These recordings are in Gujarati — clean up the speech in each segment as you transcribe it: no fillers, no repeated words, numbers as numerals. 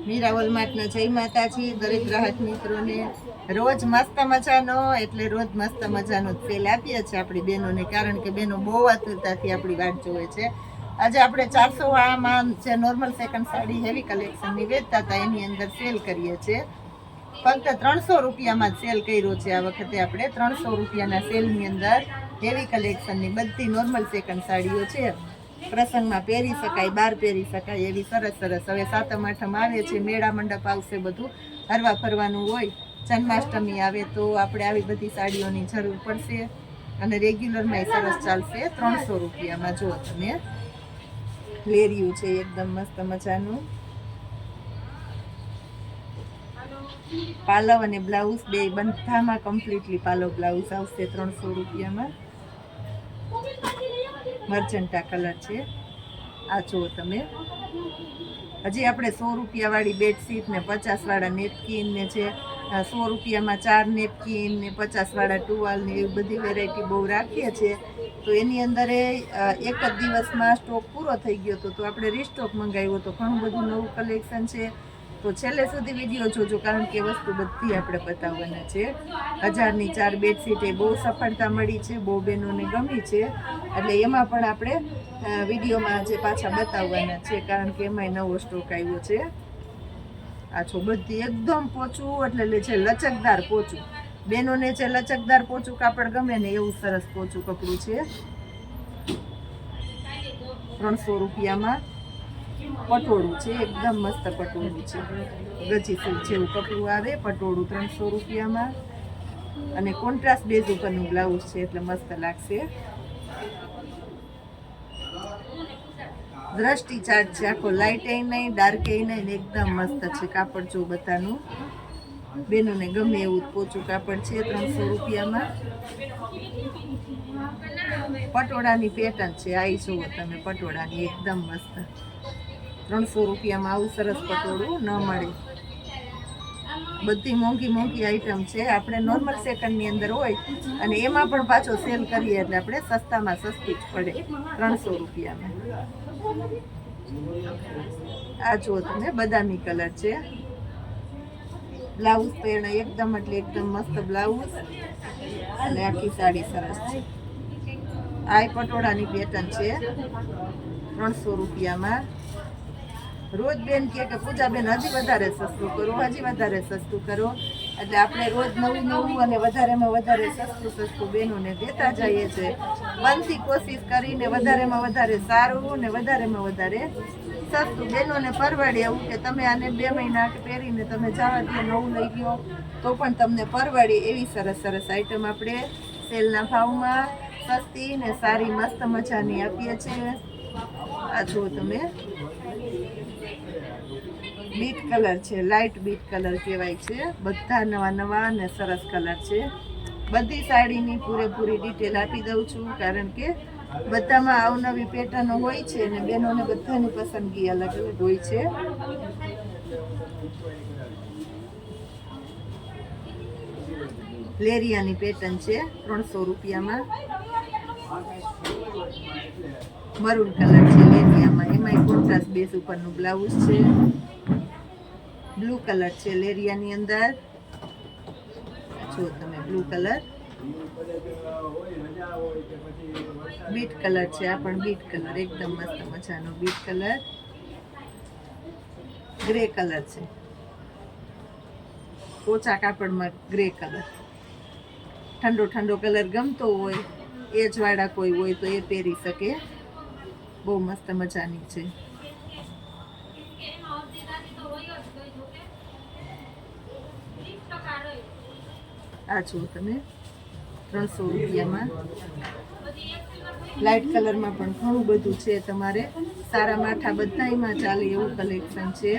મીરા વોલમાર્ટના જય માતાજી દરેક ગ્રાહક મિત્રોને રોજ મસ્ત મજાનો એટલે રોજ મસ્ત મજાનો સેલ આપીએ છીએ આપણી બહેનોને, કારણ કે બહેનો બહુ આતુરતાથી આપણી વાટ જોવે છે. આજે આપણે 400 વાળામાં જે નોર્મલ સેકન્ડ સાડી હેવી કલેક્શનની વેચતા હતા એની અંદર સેલ કરીએ છીએ. ફક્ત 300 રૂપિયામાં સેલ કર્યો છે. આ વખતે આપણે 300 રૂપિયાના સેલની અંદર હેવી કલેક્શનની બધી નોર્મલ સેકન્ડ સાડીઓ છે. પ્રસંગમાં પહેરી શકાય, બહાર પહેરી શકાય એવી સરસ સરસ. હવે સાતમ આઠમ આવે છે, મેળા મંડપ આવશે, બધું હરવા ફરવાનું હોય, જન્માષ્ટમી આવે તો આપણે આવી બધી સાડીઓની જરૂર પડશે અને રેગ્યુલરમાં સરસ ચાલશે. 300 રૂપિયામાં જો તમે લેરિયું છે એકદમ મસ્ત મજાનું. પાલવ અને બ્લાઉઝ બે બધામાં કમ્પ્લીટલી પાલવ બ્લાઉઝ આવશે 300 રૂપિયામાં. મર્ચન્ટા કલર છે આ જુઓ તમે. હજી આપણે 100 રૂપિયા વાળી બેડશીટ ને 50 વાળા નેપકિન ને છે, 100 રૂપિયામાં 4 નેપકિન ને 50 વાળા ટુવાલ ને એવી બધી વેરાયટી બહુ રાખીએ છીએ. તો એની અંદર એક જ દિવસમાં સ્ટોક પૂરો થઈ ગયો હતો તો આપણે રીસ્ટોક મંગાવ્યો તો ઘણું બધું નવું કલેક્શન છે. તો છેલ્લે સુધી વિડીયો જોજો, કારણ કે વસ્તુ બધી આપણે બતાવવાના છે. 1000ની 4 બેડશીટ એ બહુ સફળતા મળી છે, બહુ બહેનોને ગમી છે, એટલે એમાં પણ આપણે વિડીયોમાં આજે પાછા બતાવવાના છે, કારણ કે એમાંય નવો સ્ટોક આવ્યો છે. આ છો બધી એકદમ પોચું એટલે છે લચકદાર પોચું. બહેનોને જે લચકદાર પોચું કાપડ ગમે ને એવું સરસ પોચું કપડું છે. 300 રૂપિયામાં પટોળું છે, એકદમ મસ્ત પટોળું છે. ગજી ફૂલ જેવું કપડું આવે, પટોળું 300 રૂપિયામાં અને કોન્ટ્રાસ્ટ બેઝ ઉપરનું બ્લાઉઝ છે એટલે મસ્ત લાગશે. દ્રષ્ટિ ચાર્ટ છે, આખો લાઇટ એ નહીં ડાર્ક એ નહીં, એકદમ મસ્ત છે કાપડ. જો બતાનું બેનોને ગમે એવું પોચું કાપડ છે 300 રૂપિયામાં. પટોળાની પેટર્ન છે, આવી જુઓ તમે પટોળાની એકદમ મસ્ત. 300 રૂપિયામાં આવું સરસ પટોળું ન મળે. બધી મોંઘી મોંઘી આઈટમ છે. આપણે નોર્મલ સેકન્ડની અંદર હોય અને એમાં પણ પાછો સેલ કરીએ એટલે આપણે સસ્તામાં સસ્તું જ પડે 300 રૂપિયામાં. આ જુઓ તમે બદામી કલર છે. બ્લાઉઝ પહેરણ એકદમ એટલે એકદમ મસ્ત બ્લાઉઝ અને આખી સાડી સરસ છે. આ પટોળાની પેટર્ન છે 300 રૂપિયામાં. રોજ બેન કે પૂજાબેન હજી વધારે સસ્તું કરો, હજી વધારે સસ્તું કરો, એટલે આપણે રોજ નવું નવું અને વધારેમાં વધારે સસ્તું બહેનોને દેતા જઈએ છીએ. બનતી કોશિશ કરીને વધારેમાં વધારે સારું ને વધારેમાં વધારે સસ્તું બહેનોને પરવડે એવું કે તમે આને 2 મહિના પહેરીને તમે જવા દો, નવું લઈ ગયો તો પણ તમને પરવડે એવી સરસ સરસ આઈટમ આપણે સેલના ભાવમાં સસ્તી ને સારી મસ્ત મજાની આપીએ છીએ. આ જુઓ તમે બીટ કલર છે, લાઇટ બીટ કલર કહેવાય છે. બધા નવા નવા અને સરસ કલર છે. બધી સાડીની પૂરેપૂરી ડિટેલ આપી દઉં છું, કારણ કે બધામાં અવનવી પેટર્નો હોય છે અને બહેનોને બધાની પસંદગી અલગ અલગ હોય છે. લેરિયાની પેટર્ન છે 300 રૂપિયામાં. મરૂન કલર છે લેરિયામાં, એમાંય કોન્ટ્રાસ્ટ બેઝ ઉપરનું બ્લાઉઝ છે. બ્લુ કલર છે લેરિયાની અંદર, જો તમે બ્લુ કલર. બીટ કલર છે, આ પણ બીટ કલર એકદમ મસ્ત મજાનો બીટ કલર. ગ્રે કલર છે, પોચા કાપડમાં ગ્રે કલર. ઠંડો ઠંડો કલર ગમતો હોય, એજ વાળા કોઈ હોય તો એ પહેરી શકે, બહુ મસ્ત મજાની છે. આ જુઓ તમે 300 રૂપિયામાં. લાઇટ કલરમાં પણ ઘણું બધું છે. તમારે સારા માઠા બધાયમાં ચાલે એવું કલેક્શન છે.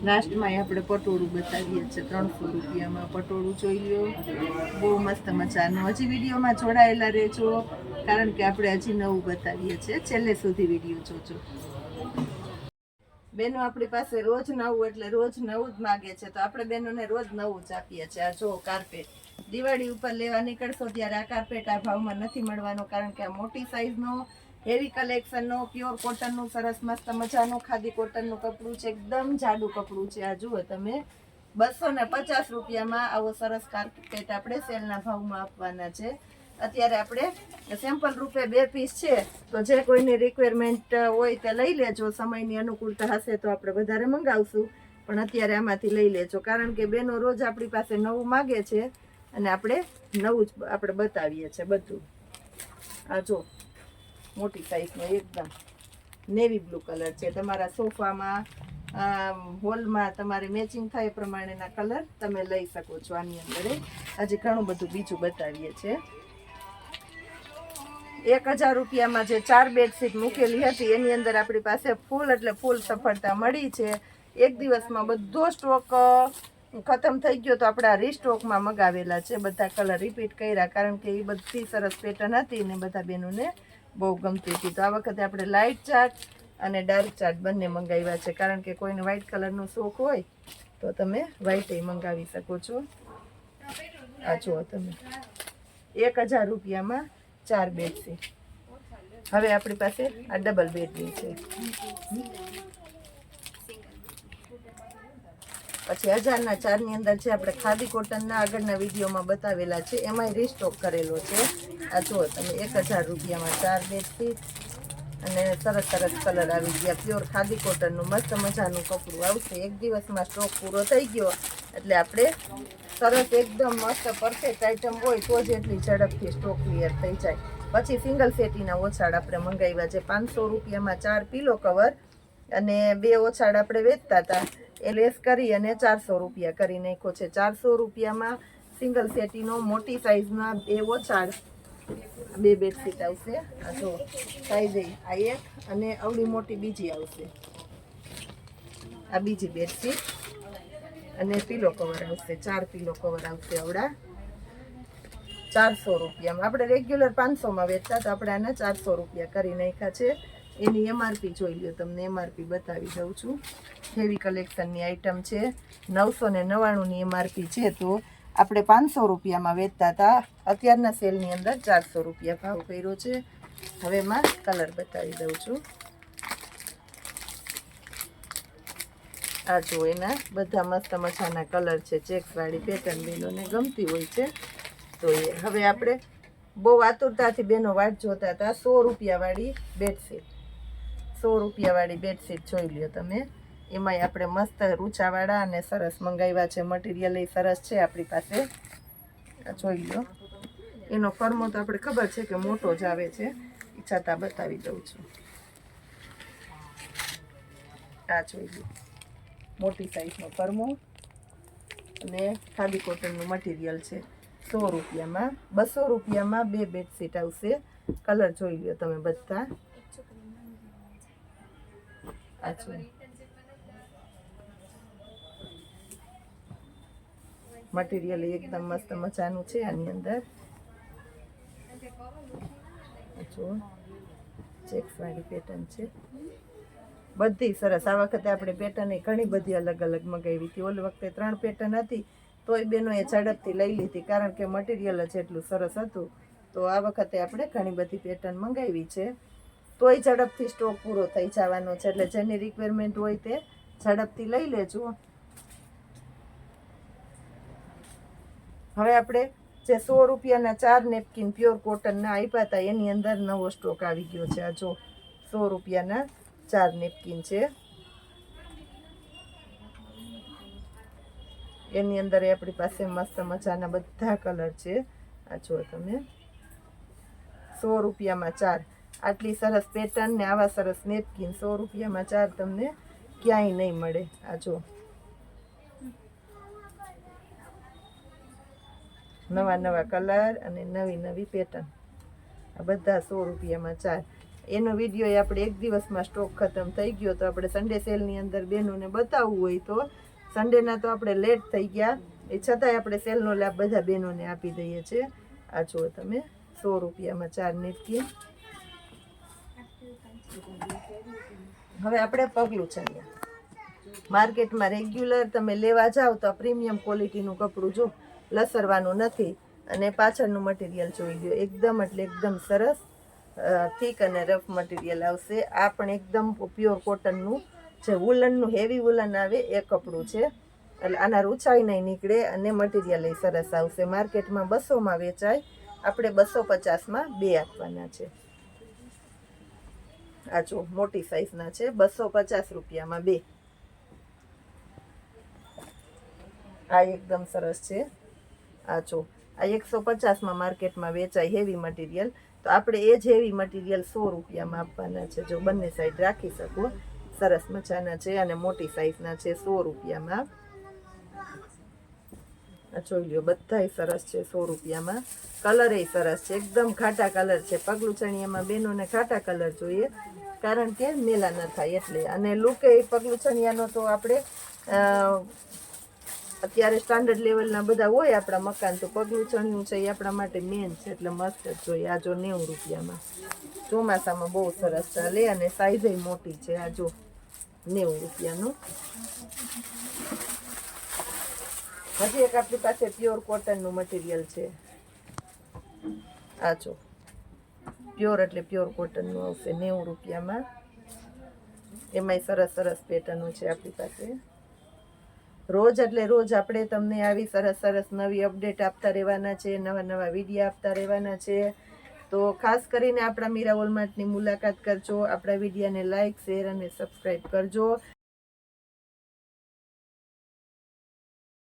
લાસ્ટમાં આપણે પટોળું બતાવીએ છીએ 300 રૂપિયામાં. પટોળું જોઈ લો, બહુ મસ્ત મજાનું. હજી વિડીયોમાં જોડાયેલા રહેજો, કારણ કે આપણે હજી નવું બતાવીએ છીએ. છેલ્લે સુધી વિડીયો જોજો. બેનો આપણી પાસે રોજ નવું એટલે રોજ નવું જ માગે છે, તો આપણે બહેનોને રોજ નવું જ આપીએ છીએ. આ જો કાર્પેટ દિવાળી ઉપર લેવા નીકળશો ત્યારે આ કાર્પેટ આ ભાવમાં નથી મળવાનો, કારણ કે આ મોટી સાઈઝનો હેવી કલેક્શનનો પ્યોર કોટનનું સરસ મસ્ત મજાનું ખાદી કોટનનું કપડું છે, એકદમ જાડું કપડું છે. આ જુઓ તમે 250 રૂપિયામાં આવો સરસ કાર્પેટ આપણે સેલના ભાવમાં આપવાના છે. અત્યારે આપણે સેમ્પલ રૂપે 2 પીસ છે, તો જે કોઈની રિક્વાયરમેન્ટ હોય તે લઈ લેજો. સમયની અનુકૂળતા હશે તો આપણે વધારે મંગાવશું, પણ અત્યારે આમાંથી લઈ લેજો, કારણ કે બેનો રોજ આપણી પાસે નવું માગે છે અને આપણે નવું જ આપણે બતાવીએ છીએ બધું. આ જો મોટી સાઈઝનો એકદમ નેવી બ્લુ કલર છે. તમારા સોફામાં હોલમાં તમારે મેચિંગ થાય એ પ્રમાણેના કલર તમે લઈ શકો છો. આની અંદર હજી ઘણું બધું બીજું બતાવીએ છીએ. 1000 રૂપિયામાં જે 4 બેડશીટ મૂકેલી હતી એની અંદર આપણી પાસે ફૂલ એટલે ફૂલ સફળતા મળી છે. એક દિવસમાં બધો સ્ટોક ખતમ થઈ ગયો તો આપણે આ રીસ્ટોકમાં મગાવેલા છે. બધા કલર રિપીટ કર્યા, કારણ કે એ બધી સરસ પેટર્ન હતી ને બધા બહેનોને બહુ ગમતી હતી. તો આ વખતે આપણે લાઇટ ચાર્ટ અને ડાર્ક ચાર્ટ બંને મંગાવ્યા છે, કારણ કે કોઈને વ્હાઇટ કલરનો શોખ હોય તો તમે વ્હાઇટ મંગાવી શકો છો. આ જુઓ તમે 1000 રૂપિયામાં 4 બેડશીટ. હવે આપણી પાસે આ ડબલ બેડની છે. પછી 1000ના 4ની અંદર છે આપણે ખાદી કોટનના આગળના વિડીયોમાં બતાવેલા છે, એમાંય રીસ્ટોક કરેલો છે. આ જુઓ તમે 1000 રૂપિયામાં 4 બેડશીટ અને સરસ સરસ કલર આવી ગયા. પ્યોર ખાદી કોટનનું મસ્ત મજાનું કપડું આવશે. એક દિવસમાં સ્ટોક પૂરો થઈ ગયો એટલે આપણે સરસ એકદમ મસ્ત પરફેક્ટ આઈટમ હોય તો જ એટલી ઝડપથી સ્ટોક ક્લિયર થઈ જાય. પછી સિંગલ સેટીના ઓછાડ આપણે મંગાવ્યા છે. 500 રૂપિયામાં 4 પીલો કવર અને 2 ઓછાડ આપણે વેચતા હતા, એ લેસ કરી અને 400 રૂપિયા કરી નાખ્યો છે. 400 રૂપિયામાં સિંગલ સેટીનો મોટી સાઇઝના 2 ઓછાડ, 2 બેડશીટ આવશે. આ જો સાઈઝ આ એક અને આવડી મોટી બીજી આવશે. આ બીજી બેડશીટ અને પીલો કવર આવશે. 4 પીલો કવર આવશે આવડા 400 રૂપિયામાં. આપણે રેગ્યુલર 500માં વેચતા તો આપણે આના 400 રૂપિયા કરી નાખ્યા છે. એની MRP જોઈ લો, તમને MRP બતાવી દઉં છું. હેવી કલેક્શનની આઈટમ છે. 999ની MRP છે, તો આપણે 500 રૂપિયામાં વેચતા હતા. અત્યારના સેલની અંદર 400 રૂપિયા ભાવ કર્યો છે. હવે એમાં કલર બતાવી દઉં છું. આ જો એના બધા મસ્ત મજાના કલર છે. ચેક્સવાળી પેટર્ન બહેનોને ગમતી હોય છે તો એ. હવે આપણે બહુ આતુરતાથી બેનો વાટ જોતા હતા 100 રૂપિયાવાળી બેડશીટ. 100 રૂપિયાવાળી બેડશીટ જોઈ લ્યો તમે. એમાંય આપણે મસ્ત રૂચાવાળા અને સરસ મંગાવ્યા છે. મટીરિયલ એ સરસ છે આપણી પાસે. આ જોઈ લો. એનો ફરમો તો આપણે ખબર છે કે મોટો જ આવે છે, છતાં બતાવી દઉં છું. આ જોઈ લો, મોટી સાઈઝનો ફરમો અને ખાદી કોટનનું મટીરિયલ છે. 100 રૂપિયામાં. 200 રૂપિયામાં 2 બેડશીટ આવશે. કલર જોઈ લો તમે બધા. આ જોઈ મટીરિયલ એકદમ મસ્ત મજાનું છે. આની અંદર જો ચેક્સવાળી પેટર્ન છે, બધી સરસ. આ વખતે આપણે પેટર્ન ઘણી બધી અલગ અલગ મગાવી હતી. ઓલી વખતે 3 પેટર્ન હતી તોય બેનોએ ઝડપથી લઈ લીધી, કારણ કે મટીરિયલ જ એટલું સરસ હતું. તો આ વખતે આપણે ઘણી બધી પેટર્ન મંગાવી છે, તોય ઝડપથી સ્ટોક પૂરો થઈ જવાનો છે. એટલે જેની રિક્વાયરમેન્ટ હોય તે ઝડપથી લઈ લેજો. હવે આપણે જે 100 રૂપિયાના 4 નેપકિન પ્યોર કોટનના આપ્યા હતા એની અંદર નવો સ્ટોક આવી ગયો છે. આ જો 100 રૂપિયાના 4 નેપકિન છે. એની અંદર આપણી પાસે મસ્ત મજાના બધા કલર છે. આ જો તમે 100 રૂપિયામાં 4 આટલી સરસ પેટર્ન ને આવા સરસ નેપકિન 100 રૂપિયામાં 4 તમને ક્યાંય નહીં મળે. આ જો નવા નવા કલર અને નવી નવી પેટર્ન, આ બધા 100 રૂપિયામાં 4. એનો વિડીયો આપણે એક દિવસમાં સ્ટોક ખતમ થઈ ગયો તો આપણે સન્ડે સેલની અંદર બહેનોને બતાવવું હોય તો સન્ડેના તો આપણે લેટ થઈ ગયા, એ છતાંય આપણે સેલનો લાભ બધા બહેનોને આપી દઈએ છીએ. આ જુઓ તમે 100 રૂપિયામાં 4 નેપકિન. હવે આપણે પગલું ચણિયા. માર્કેટમાં રેગ્યુલર તમે લેવા જાઓ તો પ્રીમિયમ ક્વોલિટીનું કપડું જો, લસરવાનું નથી. અને પાછળનું મટીરિયલ જોઈ લો, એકદમ એટલે એકદમ સરસ થીક અને રફ મટીરિયલ આવશે. આ પણ એકદમ પ્યોર કોટનનું જે વુલનનું હેવી વુલન આવે એ કપડું છે. એટલે આના રૂછાઈ નહીં નીકળે અને મટીરિયલ એ સરસ આવશે. માર્કેટમાં 200માં વેચાય, આપણે 250માં 2 આપવાના છે. આ જો મોટી સાઈઝના છે, 250 રૂપિયામાં 2. આ એકદમ સરસ છે. આ જો આ 150માં માર્કેટમાં વેચાય હેવી મટીરિયલ, તો આપણે એ જ હેવી મટીરિયલ 100 રૂપિયામાં આપવાના છે. જો બંને સાઈડ રાખી શકો, સરસ મજાના છે અને મોટી સાઈઝના છે. 100 રૂપિયામાં. આ જોઈ લ્યો, બધાય સરસ છે 100 રૂપિયામાં. કલર એ સરસ છે, એકદમ ઘાટા કલર છે. પગલું ચણિયામાં બેનોને ઘાટા કલર જોઈએ, કારણ કે મેલા ન થાય એટલે. અને લુક એ પગલું ચણિયાનો તો આપણે અત્યારે સ્ટાન્ડર્ડ લેવલના બધા હોય આપણા મકાન, તો પગલું ચણિયું છે એ આપણા માટે મેન છે, એટલે મસ્ત જ જોઈએ. આ જો 90 રૂપિયામાં, ચોમાસામાં બહુ સરસ ચાલે અને સાઈઝ મોટી છે. આ જો 90 રૂપિયાનું. હજી એક આપણી પાસે પ્યોર કોટનનું મટીરિયલ છે. આ જો પ્યોર એટલે પ્યોર કોટનનું આવશે 90 રૂપિયામાં. એમાંય સરસ સરસ પેટર્નો છે આપણી પાસે. રોજ એટલે રોજ આપણે તમને આવી સરસ સરસ નવી અપડેટ આપતા રહેવાના છે, નવા નવા વિડીયો આપતા રહેવાના છે. તો ખાસ કરીને આપણા મીરા વોલમાર્ટની મુલાકાત કરજો. આપણા વિડીયોને લાઇક, શેર અને સબસ્ક્રાઈબ કરજો.